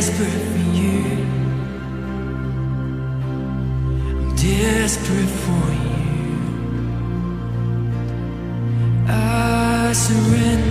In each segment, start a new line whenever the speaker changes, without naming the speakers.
desperate for you. I'm desperate for you. I surrender.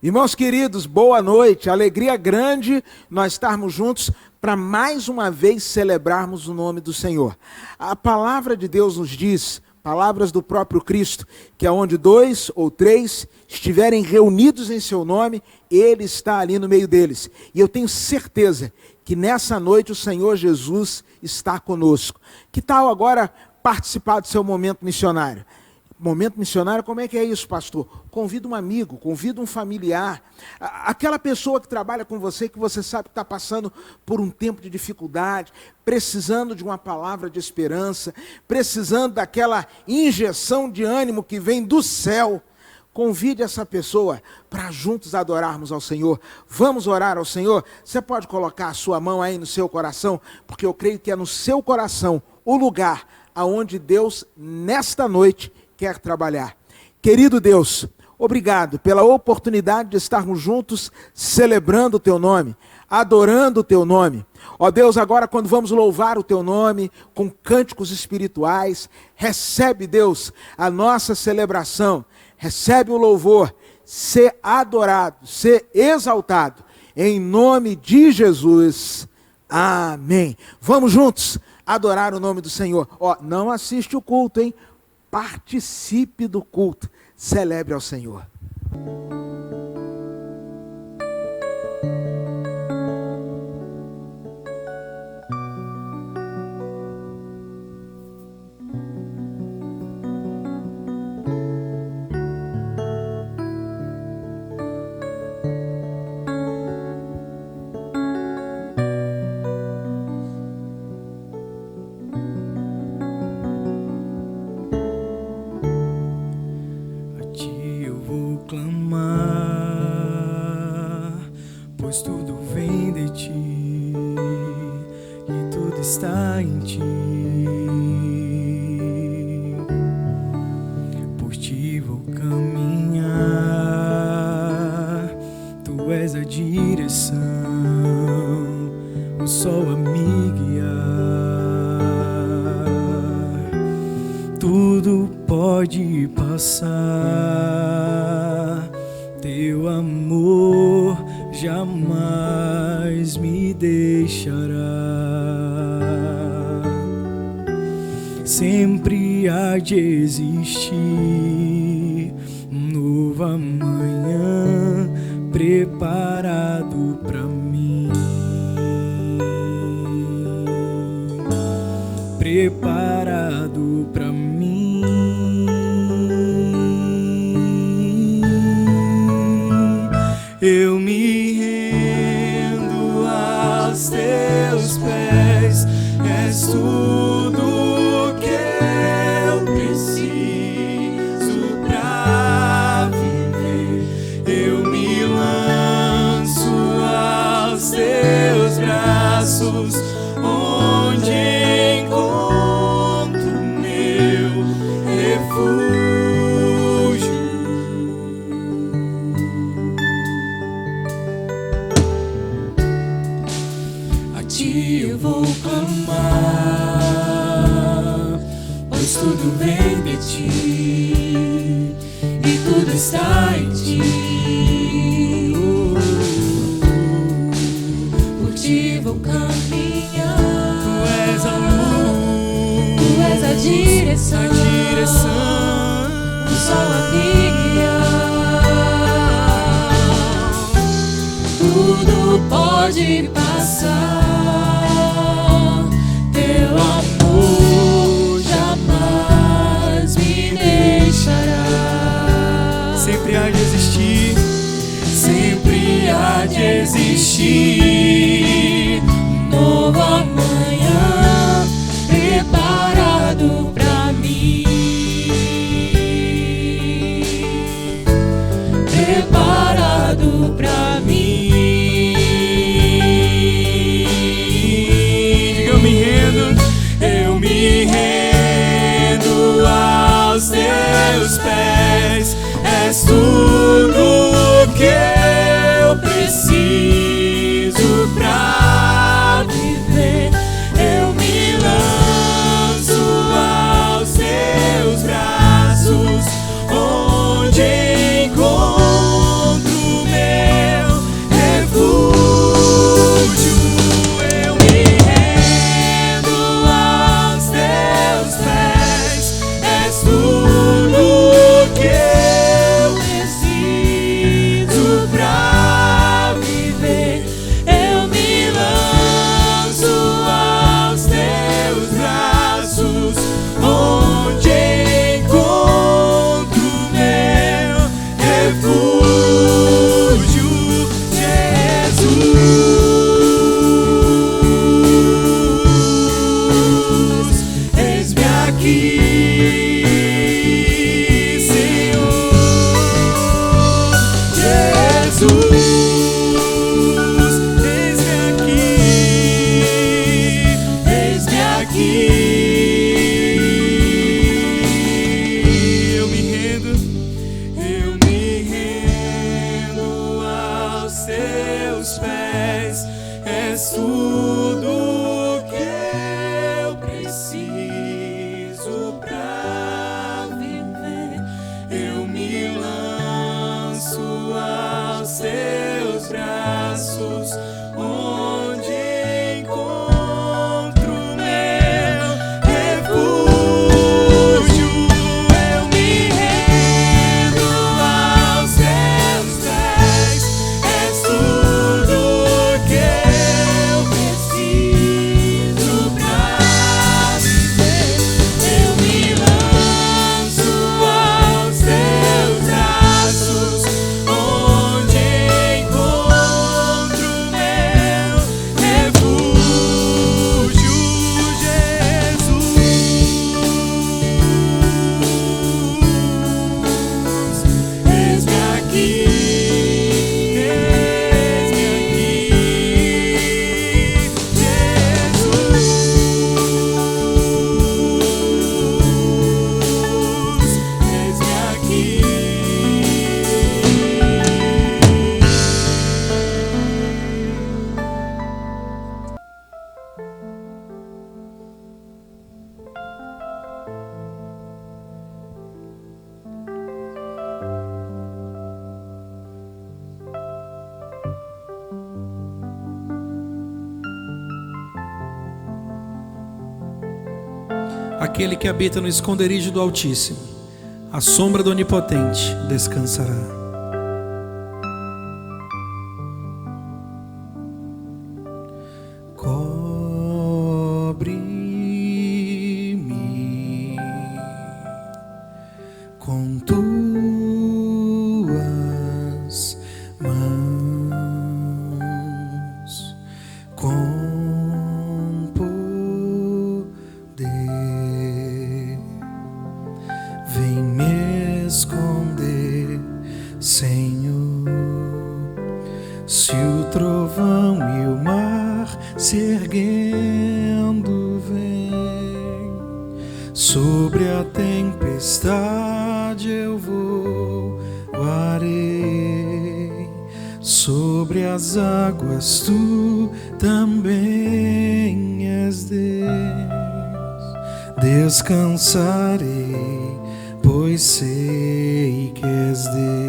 Irmãos queridos, boa noite, alegria grande nós estarmos juntos para mais uma vez celebrarmos o nome do Senhor. A palavra de Deus nos diz, palavras do próprio Cristo, que aonde 2 ou 3 estiverem reunidos em seu nome, Ele está ali no meio deles. E eu tenho certeza que nessa noite o Senhor Jesus está conosco. Que tal agora participar do seu momento missionário? Momento missionário, como é que é isso, pastor? Convida um amigo, convida um familiar, aquela pessoa que trabalha com você, que você sabe que está passando por um tempo de dificuldade, precisando de uma palavra de esperança, precisando daquela injeção de ânimo que vem do céu. Convide essa pessoa para juntos adorarmos ao Senhor. Vamos orar ao Senhor? Você pode colocar a sua mão aí no seu coração, porque eu creio que é no seu coração o lugar aonde Deus, nesta noite, quer trabalhar. Querido Deus, obrigado pela oportunidade de estarmos juntos celebrando o Teu nome, adorando o Teu nome. Ó Deus, agora quando vamos louvar o Teu nome com cânticos espirituais, recebe, Deus, a nossa celebração, recebe o louvor, ser adorado, ser exaltado, em nome de Jesus. Amém. Vamos juntos adorar o nome do Senhor. Ó, não assiste o culto, hein? Participe do culto, celebre ao Senhor.
Pois tudo vem de ti e tudo está em ti. Por ti vou caminhar, tu és a direção, o sol a me guiar. Tudo pode passar, teu amor jamais me deixará. Sempre há de existir um novo amanhã preparado pra mim, preparado pra mim. Eu me rendo aos teus pés, és tudo que eu preciso pra viver. Eu me lanço aos teus braços, onde encontro meu refúgio. Eu vou clamar, pois tudo vem de ti e tudo está em ti. Por ti vou caminhar, tu és a luz, tu és a direção, o sol a me guiar. Tudo pode passar, sempre há de existir, sempre há de existir um novo amanhã preparado pra mim, preparado pra mim. Eu me rendo aos teus pés, és tudo que eu preciso pra viver. Eu me lanço aos teus braços, onde encontro meu refúgio. Eu me rendo aos teus pés, és tudo que eu preciso
Aquele que habita no esconderijo do Altíssimo, à sombra do Onipotente descansará. Cobre-me com tuas mãos, com poder, vem me esconder, Senhor. Se o trovão e o mar se erguendo vem, sobre a tempestade eu voarei, sobre as águas tu também és Deus. Descansarei, pois sei que és Deus.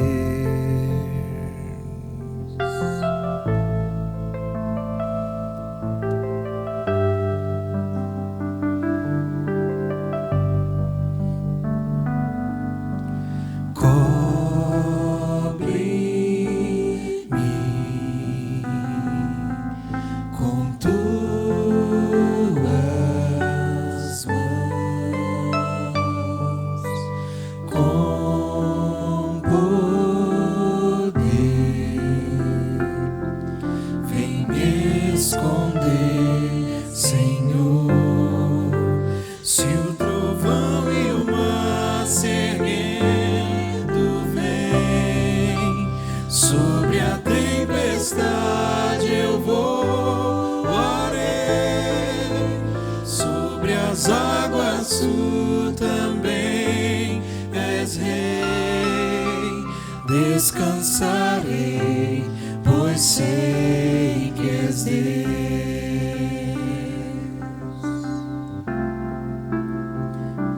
Descansarei, pois sei que és Deus.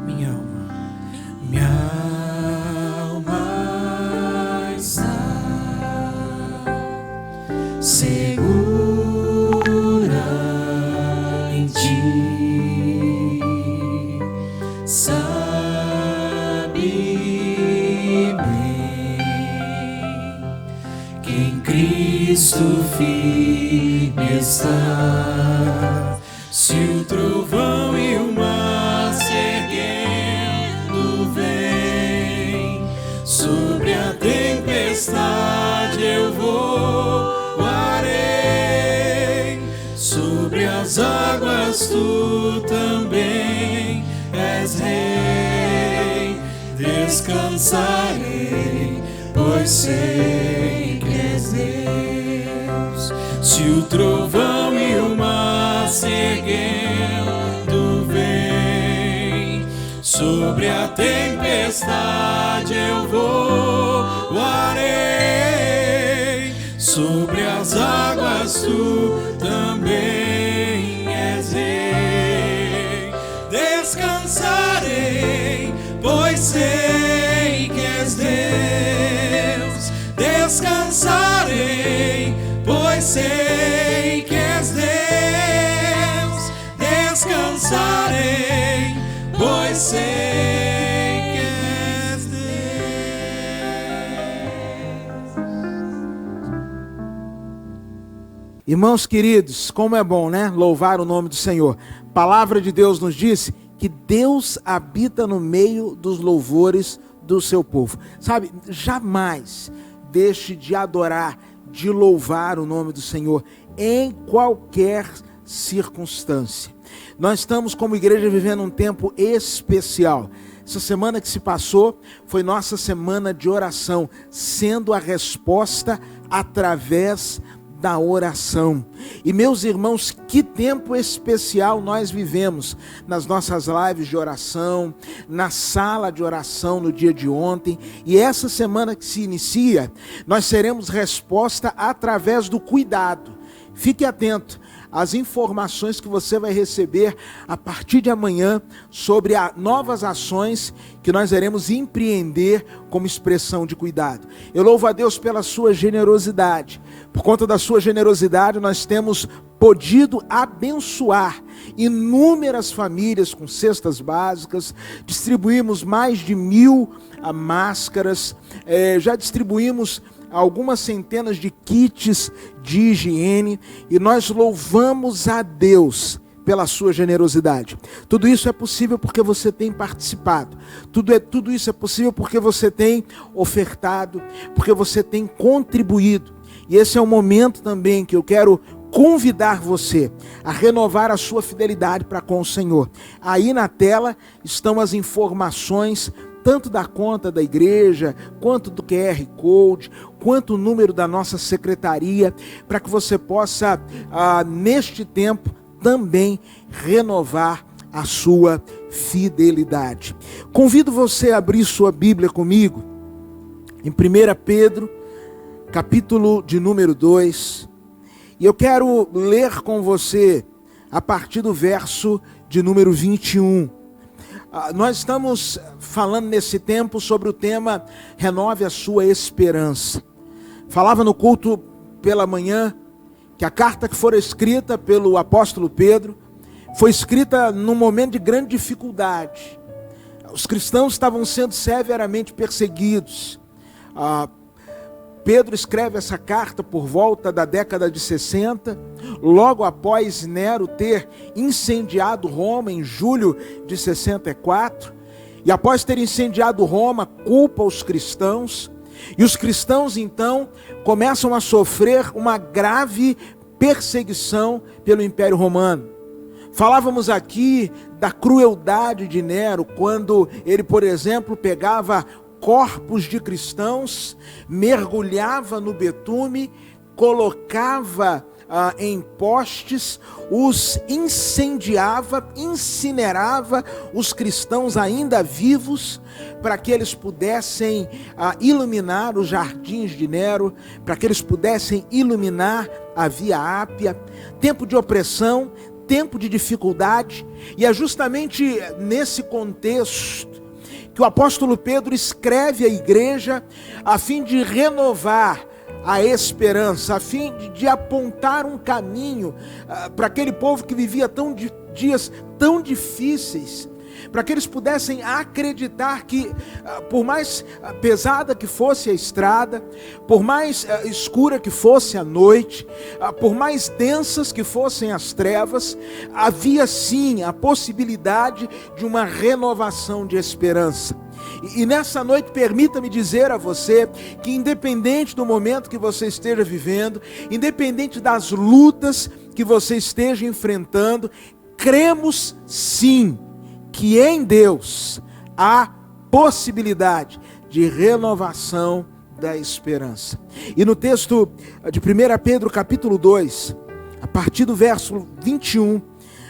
Minha alma está segura em ti, sabe bem que em Cristo firme está. Se o trovão e o mar se erguendo vem, sobre a tempestade eu voarei, sobre as águas tu também és Rei. Descansarei, pois sei que és Deus. Se o trovão e o mar se erguendo vem, sobre a tempestade eu voarei, sobre as águas tu também és Rei. Descansarei, pois sei que és Deus. Descansarei, pois sei que és Deus. Descansarei, pois sei que és Deus.
Irmãos queridos, como é bom, né? Louvar o nome do Senhor. A palavra de Deus nos diz que Deus habita no meio dos louvores do seu povo. Sabe, jamais deixe de adorar, de louvar o nome do Senhor em qualquer circunstância. Nós estamos como igreja vivendo um tempo especial. Essa semana que se passou foi nossa semana de oração, sendo a resposta através da oração. E meus irmãos, que tempo especial nós vivemos nas nossas lives de oração, na sala de oração no dia de ontem. E essa semana que se inicia, nós teremos resposta através do cuidado. Fique atento às informações que você vai receber a partir de amanhã sobre novas ações que nós iremos empreender como expressão de cuidado. Eu louvo a Deus pela sua generosidade. Por conta da sua generosidade, nós temos podido abençoar inúmeras famílias com cestas básicas, distribuímos mais de 1.000 máscaras, já distribuímos algumas centenas de kits de higiene, e nós louvamos a Deus pela sua generosidade. Tudo isso é possível porque você tem participado. Tudo isso é possível porque você tem ofertado, porque você tem contribuído. E esse é o momento também que eu quero convidar você a renovar a sua fidelidade para com o Senhor. Aí na tela estão as informações, tanto da conta da igreja, quanto do QR Code, quanto o número da nossa secretaria, para que você possa, neste tempo, também renovar a sua fidelidade. Convido você a abrir sua Bíblia comigo, em 1 Pedro, capítulo de número 2, e eu quero ler com você a partir do verso de número 21. Nós estamos falando nesse tempo sobre o tema Renove a Sua Esperança. Falava no culto pela manhã que a carta que foi escrita pelo apóstolo Pedro foi escrita num momento de grande dificuldade. Os cristãos estavam sendo severamente perseguidos. Pedro escreve essa carta por volta da década de 60, logo após Nero ter incendiado Roma em julho de 64, e após ter incendiado Roma, culpa os cristãos, e os cristãos então começam a sofrer uma grave perseguição pelo Império Romano. Falávamos aqui da crueldade de Nero, quando ele, por exemplo, pegava corpos de cristãos, mergulhava no betume, colocava em postes, os incendiava, incinerava os cristãos ainda vivos, para que eles pudessem iluminar os jardins de Nero, para que eles pudessem iluminar a Via Ápia. Tempo de opressão, tempo de dificuldade, e é justamente nesse contexto que o apóstolo Pedro escreve à igreja a fim de renovar a esperança, a fim de apontar um caminho para aquele povo que vivia dias tão difíceis, para que eles pudessem acreditar que, por mais pesada que fosse a estrada, por mais escura que fosse a noite, por mais densas que fossem as trevas, havia sim a possibilidade de uma renovação de esperança. E nessa noite, permita-me dizer a você que, independente do momento que você esteja vivendo, independente das lutas que você esteja enfrentando, cremos sim que em Deus há possibilidade de renovação da esperança. E no texto de 1 Pedro capítulo 2, a partir do verso 21,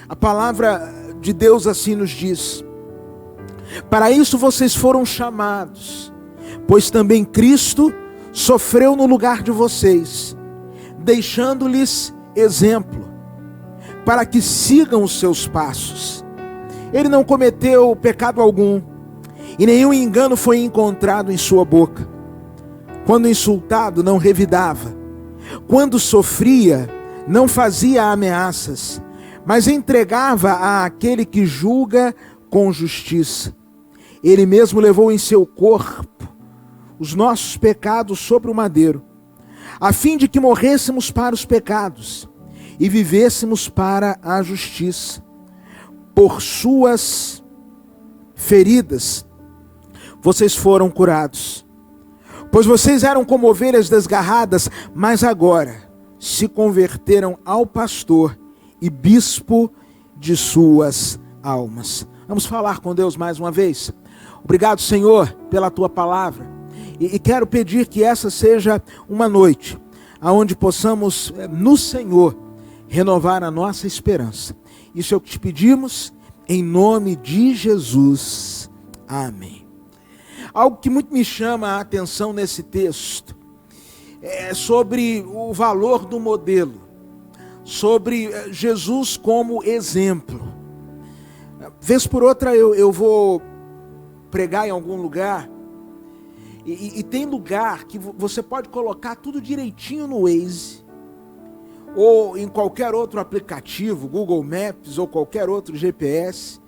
a palavra de Deus assim nos diz: para isso vocês foram chamados, pois também Cristo sofreu no lugar de vocês, deixando-lhes exemplo, para que sigam os seus passos. Ele não cometeu pecado algum, e nenhum engano foi encontrado em sua boca. Quando insultado, não revidava. Quando sofria, não fazia ameaças, mas entregava àquele que julga com justiça. Ele mesmo levou em seu corpo os nossos pecados sobre o madeiro, a fim de que morrêssemos para os pecados e vivêssemos para a justiça. Por suas feridas vocês foram curados, pois vocês eram como ovelhas desgarradas, mas agora se converteram ao pastor e bispo de suas almas. Vamos falar com Deus mais uma vez. Obrigado, Senhor, pela tua palavra, e quero pedir que essa seja uma noite onde possamos no Senhor renovar a nossa esperança. Isso é o que te pedimos, em nome de Jesus. Amém. Algo que muito me chama a atenção nesse texto é sobre o valor do modelo, sobre Jesus como exemplo. Vez por outra eu vou pregar em algum lugar, e tem lugar que você pode colocar tudo direitinho no Waze, ou em qualquer outro aplicativo, Google Maps ou qualquer outro GPS,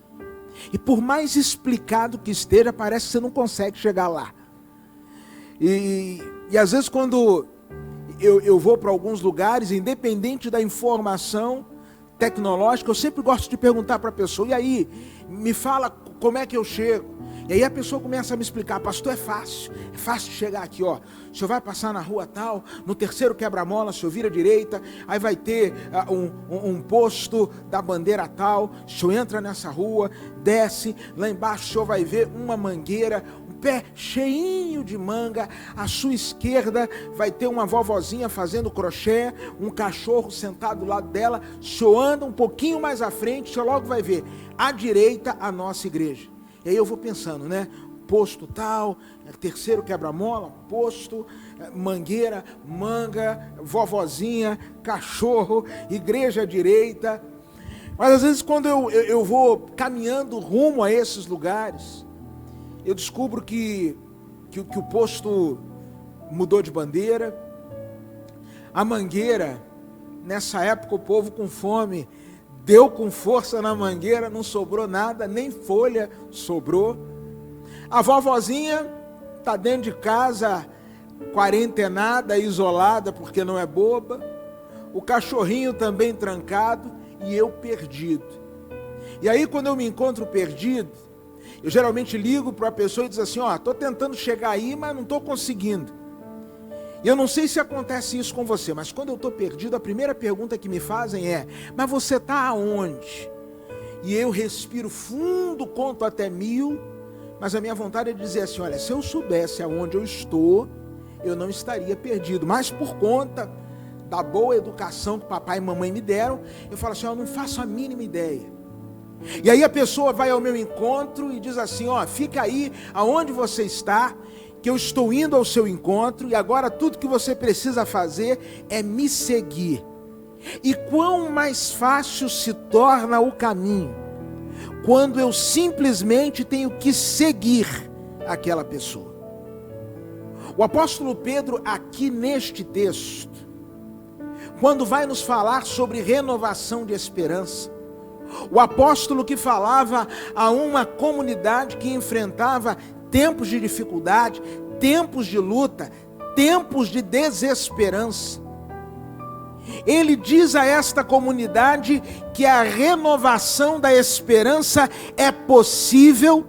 e por mais explicado que esteja, parece que você não consegue chegar lá. E às vezes quando eu vou para alguns lugares, independente da informação tecnológica, eu sempre gosto de perguntar para a pessoa, e aí, me fala como é que eu chego? E aí a pessoa começa a me explicar, pastor, é fácil chegar aqui, ó. O senhor vai passar na rua tal, no terceiro quebra-mola, o senhor vira à direita, aí vai ter um posto da bandeira tal, o senhor entra nessa rua, desce, lá embaixo o senhor vai ver uma mangueira, um pé cheinho de manga, à sua esquerda vai ter uma vovozinha fazendo crochê, um cachorro sentado do lado dela, o senhor anda um pouquinho mais à frente, o senhor logo vai ver, à direita, a nossa igreja. E aí eu vou pensando, né? Posto tal, terceiro quebra-mola, posto, mangueira, manga, vovozinha, cachorro, igreja à direita. Mas às vezes quando eu vou caminhando rumo a esses lugares, eu descubro que o posto mudou de bandeira. A mangueira, nessa época o povo com fome, deu com força na mangueira, não sobrou nada, nem folha sobrou. A vovozinha está dentro de casa, quarentenada, isolada, porque não é boba. O cachorrinho também trancado e eu perdido. E aí quando eu me encontro perdido, eu geralmente ligo para a pessoa e diz assim, ó, estou tentando chegar aí, mas não estou conseguindo. E eu não sei se acontece isso com você, mas quando eu estou perdido, a primeira pergunta que me fazem é, mas você está aonde? E eu respiro fundo, conto até 1000, mas a minha vontade é dizer assim, olha, se eu soubesse aonde eu estou, eu não estaria perdido. Mas por conta da boa educação que papai e mamãe me deram, eu falo assim, eu não faço a mínima ideia. E aí a pessoa vai ao meu encontro e diz assim, ó, fica aí aonde você está, que eu estou indo ao seu encontro, e agora tudo que você precisa fazer é me seguir. E quão mais fácil se torna o caminho, quando eu simplesmente tenho que seguir aquela pessoa. O apóstolo Pedro, aqui neste texto, quando vai nos falar sobre renovação de esperança, o apóstolo que falava a uma comunidade que enfrentava tempos de dificuldade, tempos de luta, tempos de desesperança. Ele diz a esta comunidade que a renovação da esperança é possível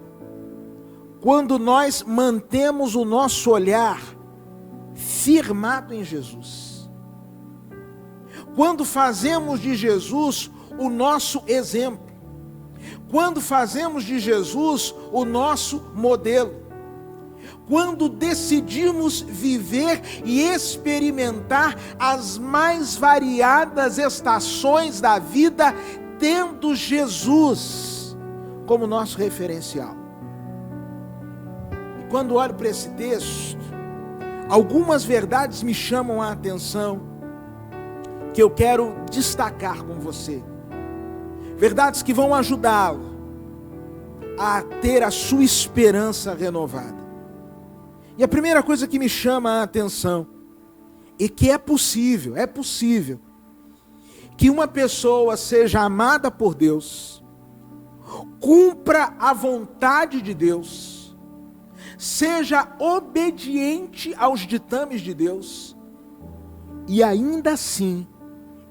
quando nós mantemos o nosso olhar firmado em Jesus. Quando fazemos de Jesus o nosso exemplo. Quando fazemos de Jesus o nosso modelo, quando decidimos viver e experimentar as mais variadas estações da vida, tendo Jesus como nosso referencial. E quando olho para esse texto, algumas verdades me chamam a atenção, que eu quero destacar com você. Verdades que vão ajudá-lo a ter a sua esperança renovada. E a primeira coisa que me chama a atenção é que é possível que uma pessoa seja amada por Deus, cumpra a vontade de Deus, seja obediente aos ditames de Deus e ainda assim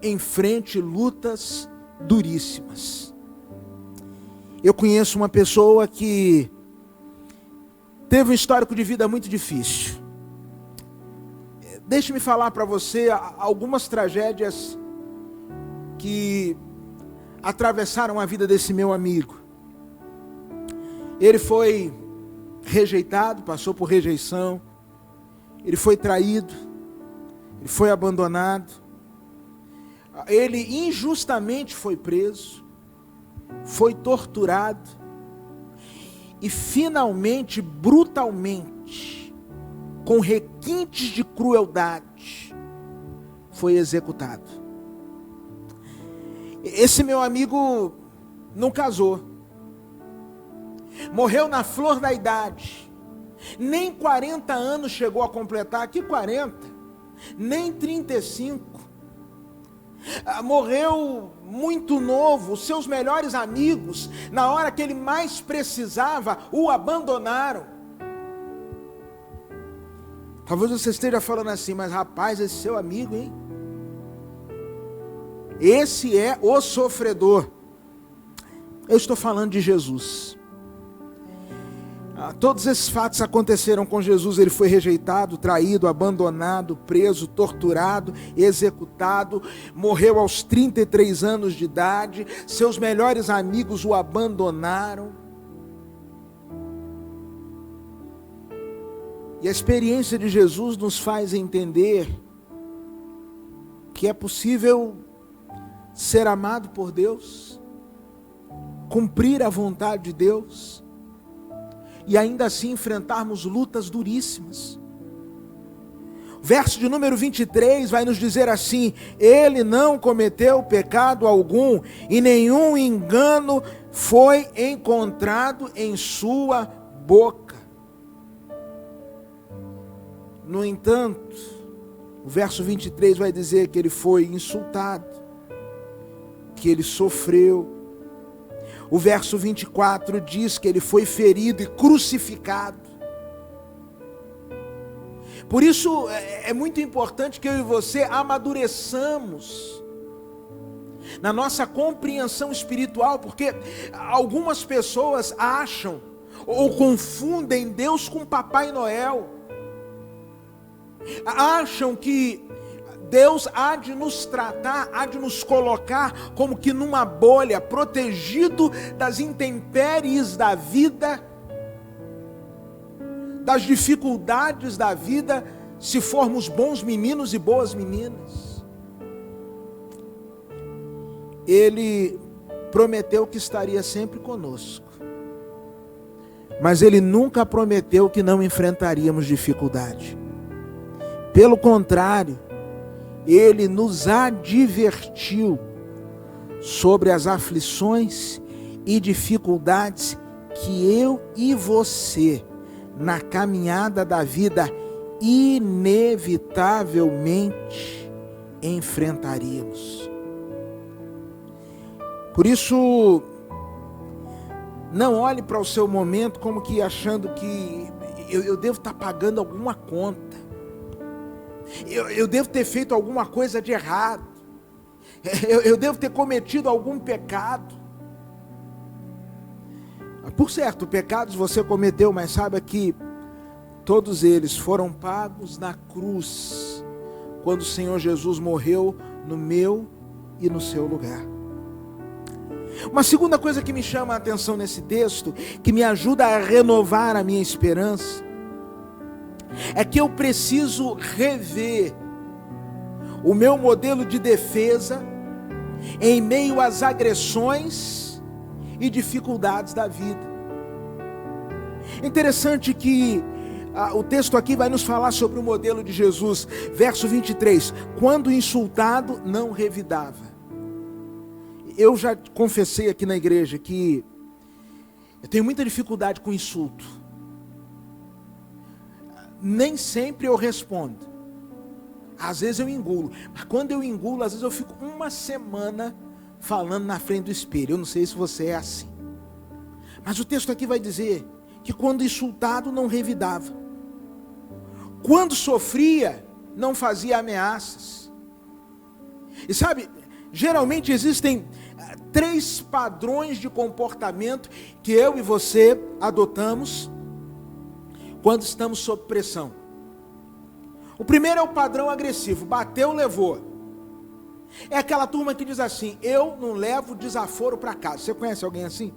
enfrente lutas duríssimas. Eu conheço uma pessoa que teve um histórico de vida muito difícil. Deixe-me falar para você algumas tragédias que atravessaram a vida desse meu amigo. Ele foi rejeitado, passou por rejeição, ele foi traído, ele foi abandonado, ele injustamente foi preso, foi torturado e finalmente, brutalmente, com requintes de crueldade, foi executado. Esse meu amigo não casou, morreu na flor da idade, nem 40 anos chegou a completar, que 40, nem 35, Morreu muito novo. Os seus melhores amigos, na hora que ele mais precisava, o abandonaram. Talvez você esteja falando assim, mas rapaz, esse seu amigo, hein? Esse é o sofredor. Eu estou falando de Jesus. Todos esses fatos aconteceram com Jesus. Ele foi rejeitado, traído, abandonado, preso, torturado, executado. Morreu aos 33 anos de idade. Seus melhores amigos o abandonaram. E a experiência de Jesus nos faz entender que é possível ser amado por Deus, cumprir a vontade de Deus, e ainda assim enfrentarmos lutas duríssimas. O verso de número 23 vai nos dizer assim: ele não cometeu pecado algum, e nenhum engano foi encontrado em sua boca. No entanto, o verso 23 vai dizer que ele foi insultado, que ele sofreu. O verso 24 diz que ele foi ferido e crucificado. Por isso é muito importante que eu e você amadureçamos na nossa compreensão espiritual, porque algumas pessoas acham ou confundem Deus com Papai Noel. Acham que Deus há de nos tratar, há de nos colocar como que numa bolha, protegido das intempéries da vida, das dificuldades da vida, se formos bons meninos e boas meninas. Ele prometeu que estaria sempre conosco, mas Ele nunca prometeu que não enfrentaríamos dificuldade. Pelo contrário, Ele nos advertiu sobre as aflições e dificuldades que eu e você, na caminhada da vida, inevitavelmente enfrentaríamos. Por isso, não olhe para o seu momento como que achando que eu devo estar pagando alguma conta. Eu devo ter feito alguma coisa de errado. Eu devo ter cometido algum pecado. Por certo, pecados você cometeu, mas saiba que todos eles foram pagos na cruz, quando o Senhor Jesus morreu no meu e no seu lugar. Uma segunda coisa que me chama a atenção nesse texto, que me ajuda a renovar a minha esperança, é que eu preciso rever o meu modelo de defesa em meio às agressões e dificuldades da vida. Interessante que o texto aqui vai nos falar sobre o modelo de Jesus. Verso 23, quando insultado não revidava. Eu já confessei aqui na igreja que eu tenho muita dificuldade com insulto. Nem sempre eu respondo. Às vezes eu engulo. Mas quando eu engulo, às vezes eu fico uma semana falando na frente do espelho. Eu não sei se você é assim. Mas o texto aqui vai dizer que quando insultado não revidava. Quando sofria, não fazia ameaças. E sabe, geralmente existem 3 padrões de comportamento que eu e você adotamos quando estamos sob pressão. O primeiro é o padrão agressivo: bateu, levou. É aquela turma que diz assim: eu não levo desaforo para casa. Você conhece alguém assim?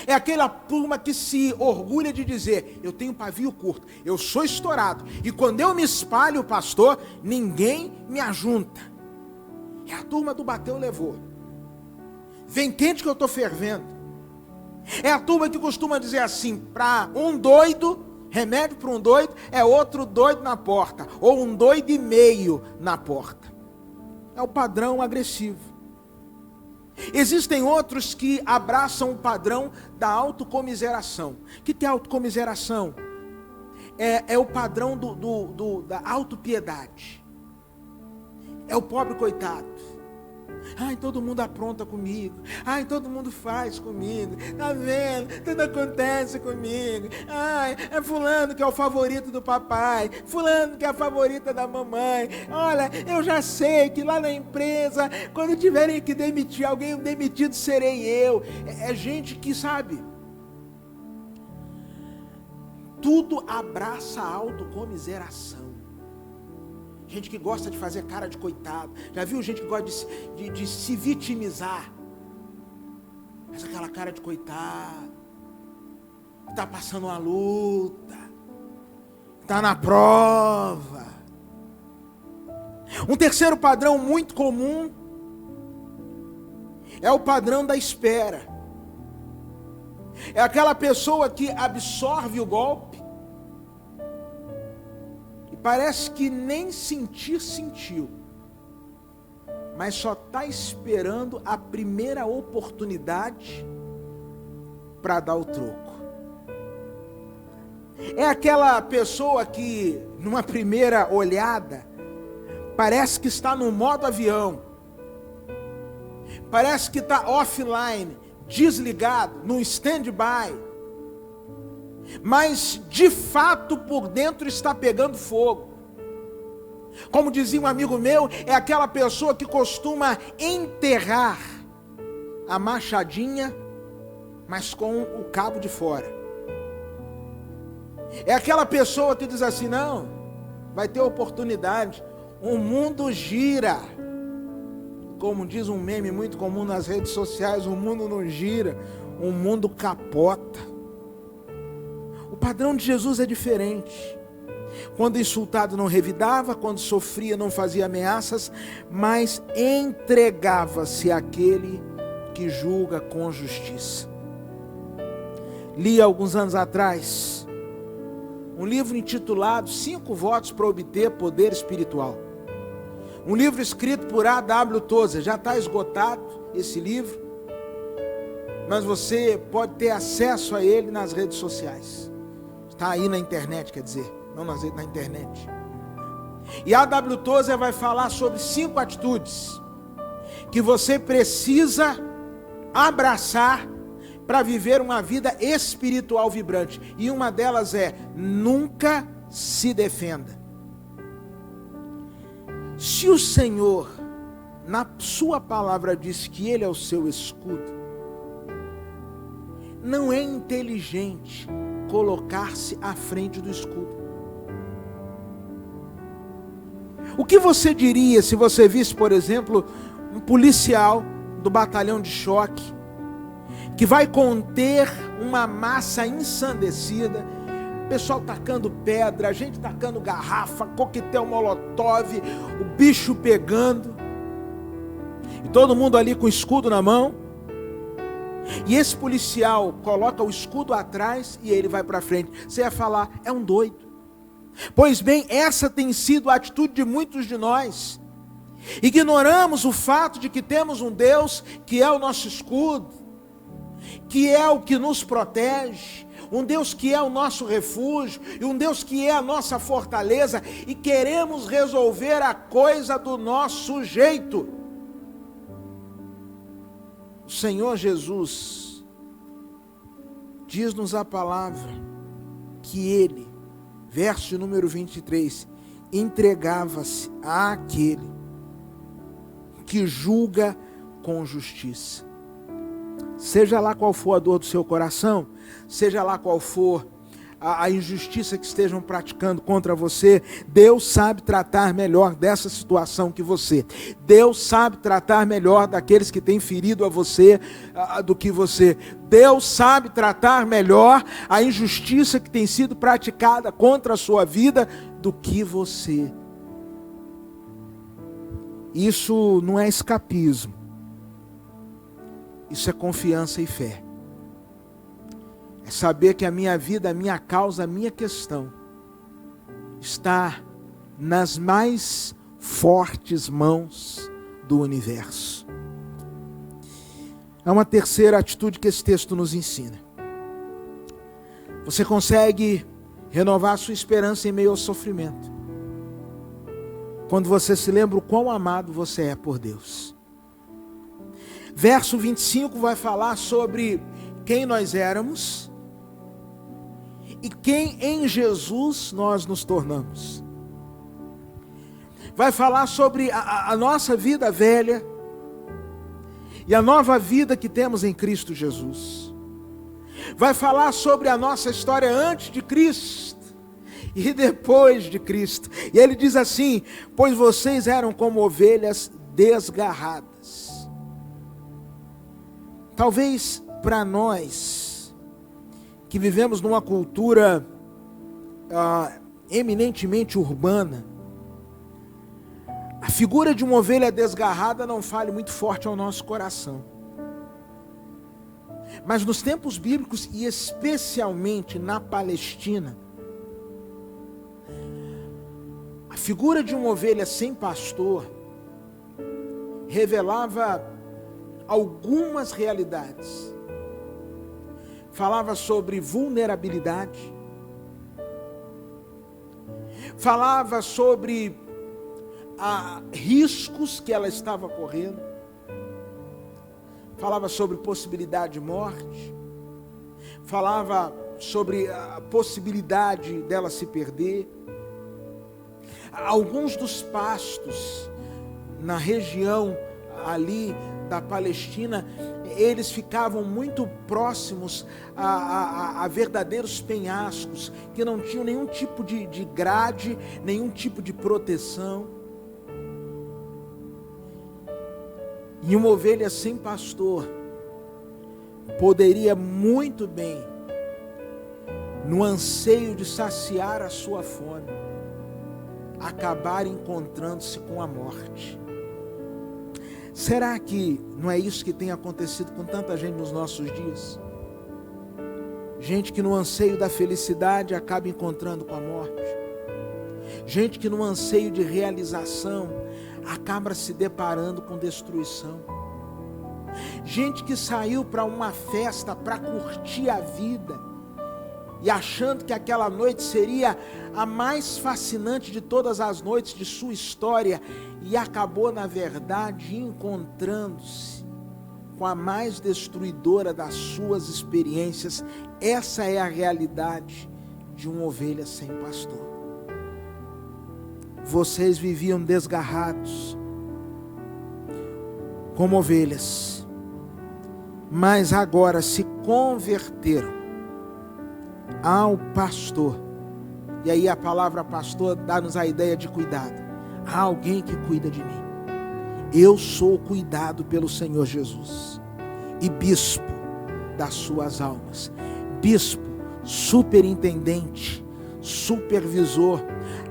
É aquela turma que se orgulha de dizer: eu tenho pavio curto, eu sou estourado, e quando eu me espalho, pastor, ninguém me ajunta. É a turma do bateu, levou. Vem quente que eu estou fervendo. É a turma que costuma dizer assim: para um doido, remédio para um doido é outro doido na porta, ou um doido e meio na porta. É o padrão agressivo. Existem outros que abraçam o padrão da autocomiseração. O que é autocomiseração? É o padrão da autopiedade. é o pobre coitado. Ai, todo mundo apronta comigo. Ai, todo mundo faz comigo. Tá vendo? Tudo acontece comigo. Ai, é fulano que é o favorito do papai. Fulano que é a favorita da mamãe. Olha, eu já sei que lá na empresa, quando tiverem que demitir alguém, o demitido serei eu. É gente que sabe. Tudo abraça a autocomiseração. Gente que gosta de fazer cara de coitado. Já viu gente que gosta de se vitimizar? Faz aquela cara de coitado. Está passando uma luta. Está na prova. Um terceiro padrão muito comum é o padrão da espera. É aquela pessoa que absorve o golpe. Parece que nem sentiu, mas só está esperando a primeira oportunidade para dar o troco. É aquela pessoa que, numa primeira olhada, parece que está no modo avião, parece que está offline, desligado, no stand-by, mas de fato por dentro está pegando fogo. Como dizia um amigo meu, é aquela pessoa que costuma enterrar a machadinha, mas com o cabo de fora. É aquela pessoa que diz assim: não, vai ter oportunidade, o mundo gira. Como diz um meme muito comum nas redes sociais, o mundo não gira, o mundo capota. O padrão de Jesus é diferente. Quando insultado não revidava, quando sofria não fazia ameaças, mas entregava-se àquele que julga com justiça. Li alguns anos atrás um livro intitulado 5 votos para obter poder espiritual. Um livro escrito por A.W. Tozer. Já está esgotado esse livro, mas você pode ter acesso a ele nas redes sociais. Está aí na internet, quer dizer, não na internet. E A.W. Tozer vai falar sobre 5 atitudes que você precisa abraçar para viver uma vida espiritual vibrante. E uma delas é: nunca se defenda. Se o Senhor, na sua palavra, diz que Ele é o seu escudo, não é inteligente colocar-se à frente do escudo. O que você diria se você visse, por exemplo, um policial do batalhão de choque, que vai conter uma massa ensandecida, o pessoal tacando pedra, a gente tacando garrafa, coquetel molotov, o bicho pegando, e todo mundo ali com o escudo na mão, e esse policial coloca o escudo atrás e ele vai para frente. Você ia falar: é um doido. Pois bem, essa tem sido a atitude de muitos de nós. Ignoramos o fato de que temos um Deus que é o nosso escudo, que é o que nos protege, um Deus que é o nosso refúgio, e um Deus que é a nossa fortaleza, e queremos resolver a coisa do nosso jeito. O Senhor Jesus diz-nos a palavra que Ele, verso número 23, entregava-se àquele que julga com justiça. Seja lá qual for a dor do seu coração, seja lá qual for a injustiça que estejam praticando contra você, Deus sabe tratar melhor dessa situação que você. Deus sabe tratar melhor daqueles que têm ferido a você do que você. Deus sabe tratar melhor a injustiça que tem sido praticada contra a sua vida do que você. Isso não é escapismo. Isso é confiança e fé. É saber que a minha vida, a minha causa, a minha questão está nas mais fortes mãos do universo. É uma terceira atitude que esse texto nos ensina. Você consegue renovar a sua esperança em meio ao sofrimento. quando você se lembra o quão amado você é por Deus. Verso 25 vai falar sobre quem nós éramos e quem em Jesus nós nos tornamos. Vai falar sobre a nossa vida velha e a nova vida que temos em Cristo Jesus. Vai falar sobre a nossa história antes de Cristo e depois de Cristo. E ele diz assim: pois vocês eram como ovelhas desgarradas. Talvez para nós, que vivemos numa cultura eminentemente urbana, a figura de uma ovelha desgarrada não fale muito forte ao nosso coração. Mas nos tempos bíblicos, e especialmente na Palestina, a figura de uma ovelha sem pastor revelava algumas realidades. Falava sobre vulnerabilidade, falava sobre riscos que ela estava correndo, falava sobre possibilidade de morte, falava sobre a possibilidade dela se perder. Alguns dos pastos na região ali da Palestina, eles ficavam muito próximos a verdadeiros penhascos, que não tinham nenhum tipo de grade, nenhum tipo de proteção. E uma ovelha sem pastor poderia muito bem, no anseio de saciar a sua fome, acabar encontrando-se com a morte. Será que não é isso que tem acontecido com tanta gente nos nossos dias? Gente que no anseio da felicidade acaba encontrando com a morte. Gente que no anseio de realização acaba se deparando com destruição. Gente que saiu para uma festa para curtir a vida e achando que aquela noite seria a mais fascinante de todas as noites de sua história, e acabou, na verdade, encontrando-se com a mais destruidora das suas experiências. Essa é a realidade de uma ovelha sem pastor. Vocês viviam desgarrados, como ovelhas, mas agora se converteram ao pastor. E aí a palavra pastor dá-nos a ideia de cuidado. Há alguém que cuida de mim. Eu sou cuidado pelo Senhor Jesus, e bispo das suas almas. Bispo, superintendente, supervisor.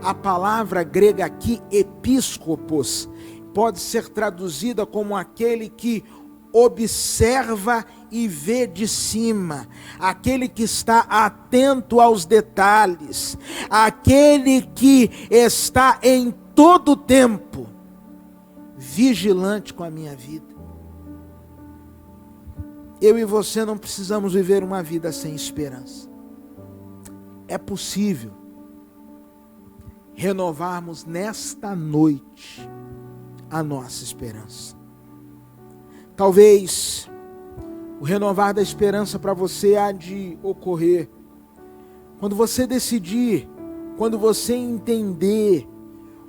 A palavra grega aqui, episcopos, pode ser traduzida como aquele que observa e vê de cima, aquele que está atento aos detalhes, aquele que está em todo tempo vigilante com a minha vida. Eu e você não precisamos viver uma vida sem esperança. É possível renovarmos nesta noite a nossa esperança. Talvez o renovar da esperança para você há de ocorrer quando você decidir, quando você entender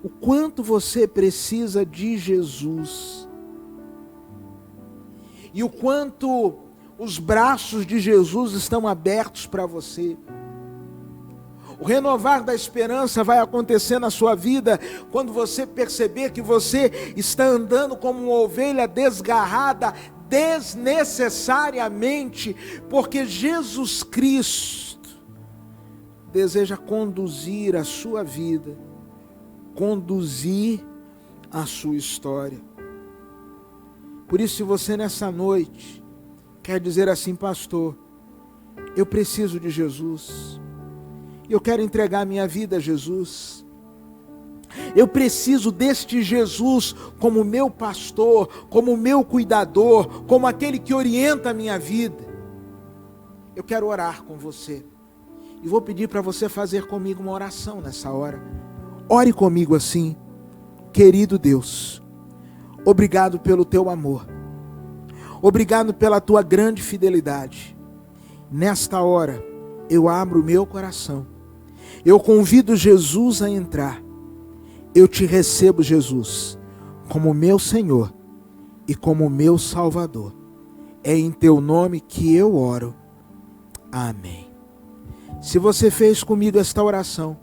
o quanto você precisa de Jesus e o quanto os braços de Jesus estão abertos para você. O renovar da esperança vai acontecer na sua vida quando você perceber que você está andando como uma ovelha desgarrada desnecessariamente, porque Jesus Cristo deseja conduzir a sua vida, conduzir a sua história. Por isso, se você nessa noite quer dizer assim: pastor, eu preciso de Jesus, eu quero entregar minha vida a Jesus, eu preciso deste Jesus como meu pastor, como meu cuidador, como aquele que orienta a minha vida. Eu quero orar com você e vou pedir para você fazer comigo uma oração nessa hora. Ore comigo assim: querido Deus, obrigado pelo teu amor, obrigado pela tua grande fidelidade. Nesta hora, eu abro o meu coração, eu convido Jesus a entrar, eu te recebo, Jesus, como meu Senhor e como meu Salvador. É em teu nome que eu oro. Amém. Se você fez comigo esta oração,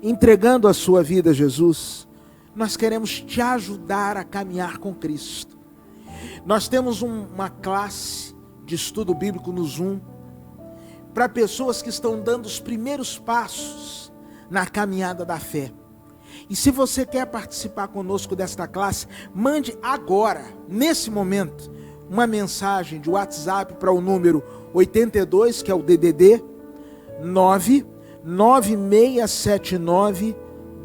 entregando a sua vida a Jesus, nós queremos te ajudar a caminhar com Cristo. Nós temos uma classe de estudo bíblico no Zoom, para pessoas que estão dando os primeiros passos na caminhada da fé. E se você quer participar conosco desta classe, mande agora, nesse momento, uma mensagem de WhatsApp para o número 82, que é o DDD 99679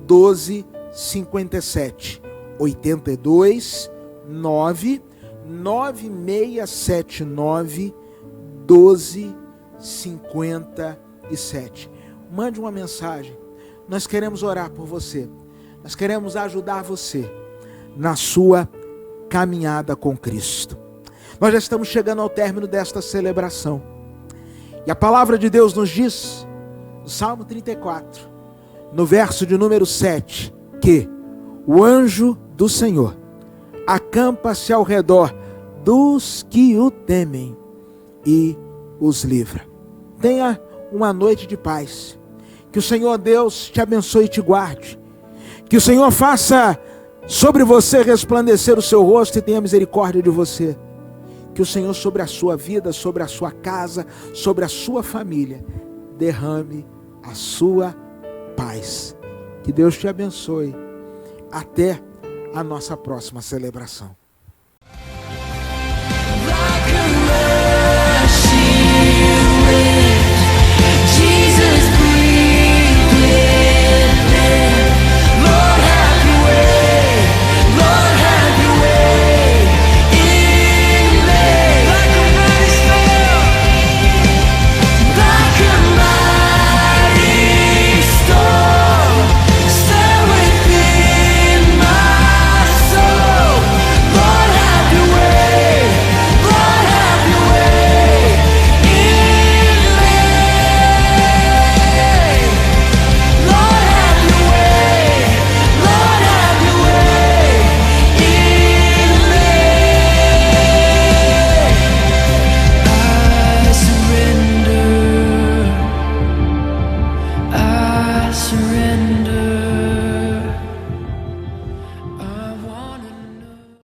1257. 82 99679 1257. Mande uma mensagem. Nós queremos orar por você. Nós queremos ajudar você na sua caminhada com Cristo. Nós já estamos chegando ao término desta celebração. E a palavra de Deus nos diz, no Salmo 34, no verso de número 7, que o anjo do Senhor acampa-se ao redor dos que o temem e os livra. Tenha uma noite de paz. Que o Senhor Deus te abençoe e te guarde. Que o Senhor faça sobre você resplandecer o seu rosto e tenha misericórdia de você. Que o Senhor sobre a sua vida, sobre a sua casa, sobre a sua família, derrame a sua paz. Que Deus te abençoe. Até a nossa próxima celebração.